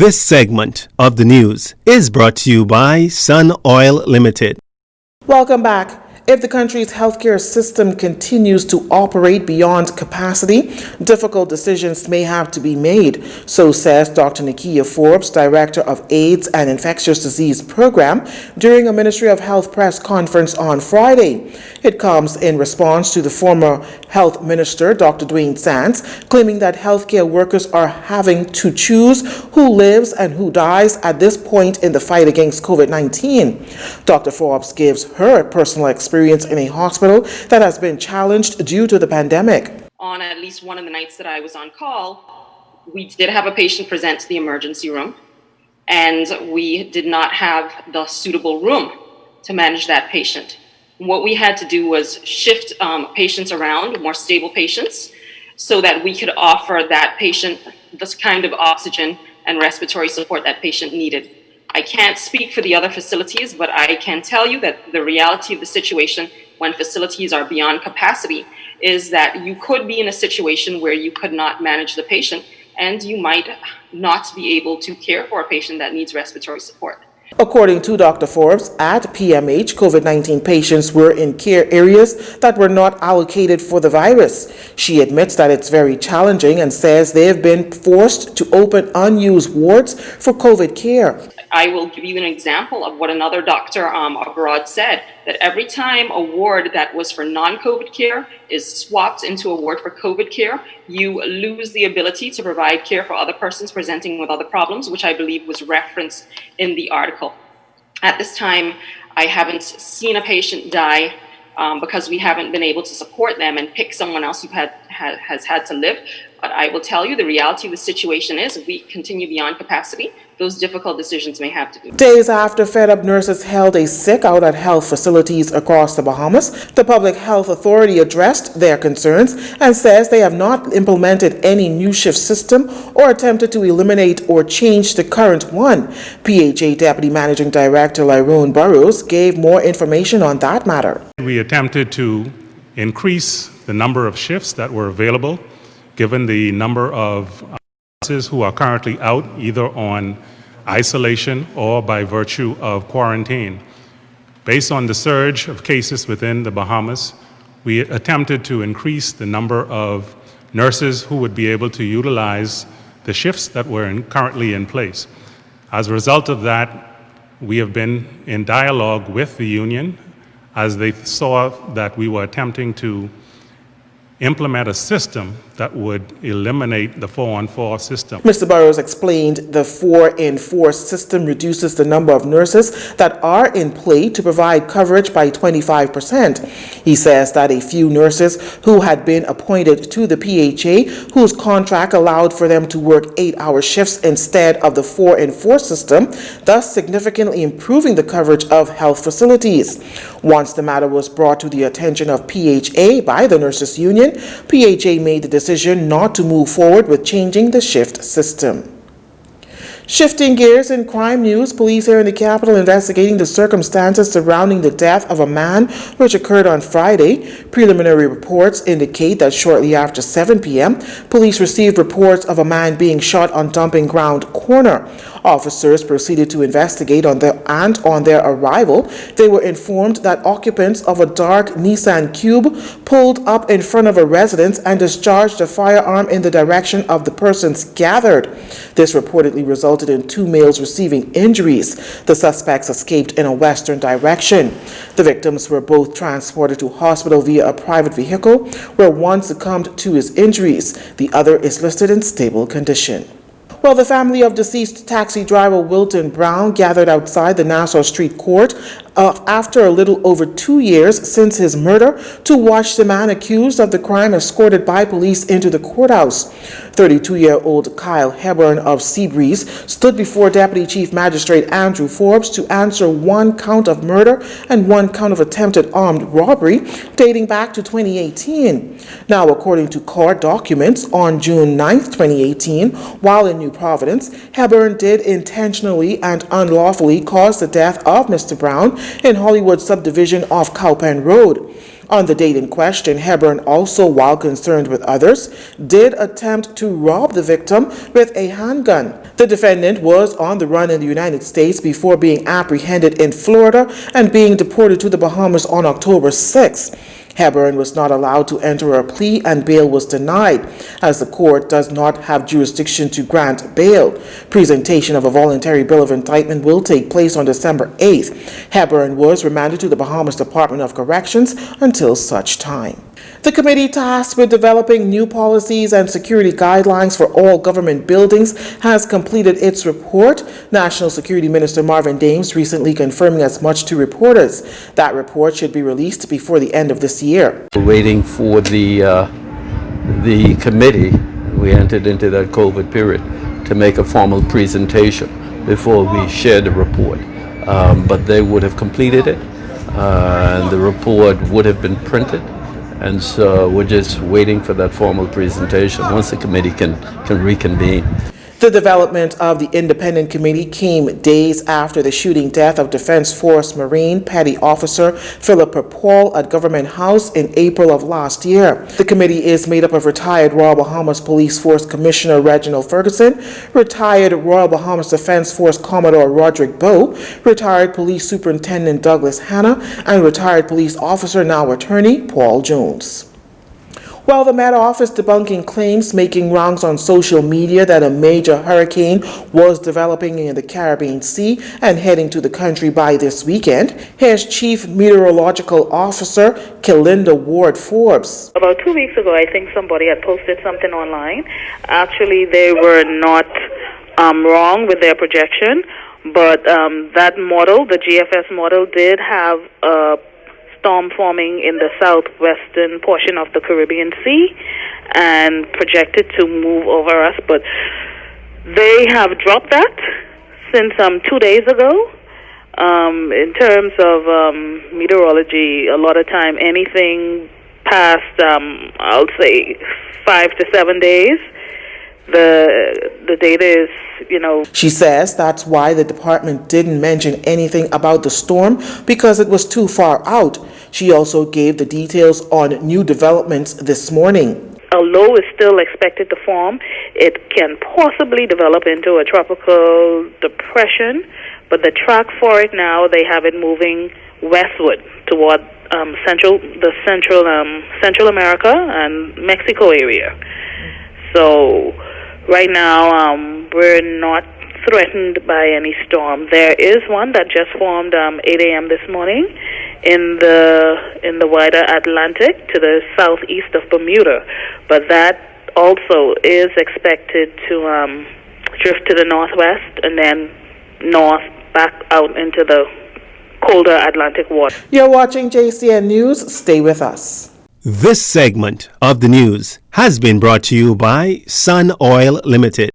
This segment of the news is brought to you by Sun Oil Limited. Welcome back. If the country's healthcare system continues to operate beyond capacity, difficult decisions may have to be made, so says Dr. Nakia Forbes, Director of AIDS and Infectious Disease Program, during a Ministry of Health press conference on Friday. It comes in response to the former Health Minister, Dr. Dwayne Sands, claiming that healthcare workers are having to choose who lives and who dies at this point in the fight against COVID-19. Dr. Forbes gives her personal experience in a hospital that has been challenged due to the pandemic. On at least one of the nights that I was on call, we did have a patient present to the emergency room, and we did not have the suitable room to manage that patient. What we had to do was shift patients around, more stable patients, so that we could offer that patient this kind of oxygen and respiratory support that patient needed. I can't speak for the other facilities, but I can tell you that the reality of the situation when facilities are beyond capacity is that you could be in a situation where you could not manage the patient and you might not be able to care for a patient that needs respiratory support. According to Dr. Forbes, at PMH, COVID-19 patients were in care areas that were not allocated for the virus. She admits that it's very challenging and says they have been forced to open unused wards for COVID care. I will give you an example of what another doctor abroad said, that every time a ward that was for non-COVID care is swapped into a ward for COVID care, you lose the ability to provide care for other persons presenting with other problems, which I believe was referenced in the article. At this time, I haven't seen a patient die because we haven't been able to support them and pick someone else who has had to live. But I will tell you the reality of the situation is if we continue beyond capacity, those difficult decisions may have to be. Days after fed-up nurses held a sick out at health facilities across the Bahamas, the Public Health Authority addressed their concerns and says they have not implemented any new shift system or attempted to eliminate or change the current one. PHA Deputy Managing Director Lyrone Burrows gave more information on that matter. We attempted to increase the number of shifts that were available, given the number of nurses who are currently out either on isolation or by virtue of quarantine. Based on the surge of cases within the Bahamas, we attempted to increase the number of nurses who would be able to utilize the shifts that were currently in place. As a result of that, we have been in dialogue with the union as they saw that we were attempting to implement a system that would eliminate the 4-on-4 system. Mr. Burrows explained the 4-in-4 system reduces the number of nurses that are in play to provide coverage by 25%. He says that a few nurses who had been appointed to the PHA, whose contract allowed for them to work 8-hour shifts instead of the 4-in-4 system, thus significantly improving the coverage of health facilities. Once the matter was brought to the attention of PHA by the Nurses Union, PHA made the decision not to move forward with changing the shift system. Shifting gears in crime news, police here in the capital investigating the circumstances surrounding the death of a man which occurred on Friday. Preliminary reports indicate that shortly after 7 p.m., police received reports of a man being shot on Dumping Ground Corner. Officers proceeded to investigate on their arrival, they were informed that occupants of a dark Nissan Cube pulled up in front of a residence and discharged a firearm in the direction of the persons gathered. This reportedly resulted in 2 males receiving injuries. The suspects escaped in a western direction. The victims were both transported to hospital via a private vehicle, where one succumbed to his injuries. The other is listed in stable condition. Well, the family of deceased taxi driver Wilton Brown gathered outside the Nassau Street Court after a little over 2 years since his murder to watch the man accused of the crime escorted by police into the courthouse. 32-year-old Kyle Hebburn of Seabreeze stood before Deputy Chief Magistrate Andrew Forbes to answer 1 count of murder and 1 count of attempted armed robbery dating back to 2018. Now, according to court documents, on June 9, 2018, while in New Providence, Hebburn did intentionally and unlawfully cause the death of Mr. Brown in Hollywood subdivision off Cowpen Road. On the date in question, Hebburn also, while concerned with others, did attempt to rob the victim with a handgun. The defendant was on the run in the United States before being apprehended in Florida and being deported to the Bahamas on October 6. Hepburn was not allowed to enter a plea and bail was denied, as the court does not have jurisdiction to grant bail. Presentation of a voluntary bill of indictment will take place on December 8th. Hepburn was remanded to the Bahamas Department of Corrections until such time. The committee tasked with developing new policies and security guidelines for all government buildings has completed its report. National Security Minister Marvin Dames recently confirming as much to reporters. That report should be released before the end of this year. We're waiting for the committee. We entered into that COVID period to make a formal presentation before we share the report. But they would have completed it, and the report would have been printed. And so we're just waiting for that formal presentation once the committee can reconvene. The development of the independent committee came days after the shooting death of Defense Force Marine Petty Officer Philip Paul at Government House in April of last year. The committee is made up of retired Royal Bahamas Police Force Commissioner Reginald Ferguson, retired Royal Bahamas Defense Force Commodore Roderick Bowe, retired Police Superintendent Douglas Hanna, and retired police officer, now attorney, Paul Jones. While the Met Office debunking claims making rounds on social media that a major hurricane was developing in the Caribbean Sea and heading to the country by this weekend, here's Chief Meteorological Officer Kelinda Ward Forbes. About 2 weeks ago, I think somebody had posted something online. Actually, they were not wrong with their projection, but that model, the GFS model, did have a storm forming in the southwestern portion of the Caribbean Sea and projected to move over us, but they have dropped that since 2 days ago. In terms of meteorology, a lot of time anything past I'll say 5 to 7 days, the data is, She says that's why the department didn't mention anything about the storm, because it was too far out. She also gave the details on new developments this morning. A low is still expected to form. It can possibly develop into a tropical depression, but the track for it now, they have it moving westward toward Central America and Mexico area. So right now, we're not threatened by any storm. There is one that just formed 8 a.m. this morning in the wider Atlantic to the southeast of Bermuda, but that also is expected to drift to the northwest and then north back out into the colder Atlantic water. You're watching Jcn News. Stay with us. This segment of the news has been brought to you by Sun Oil Limited.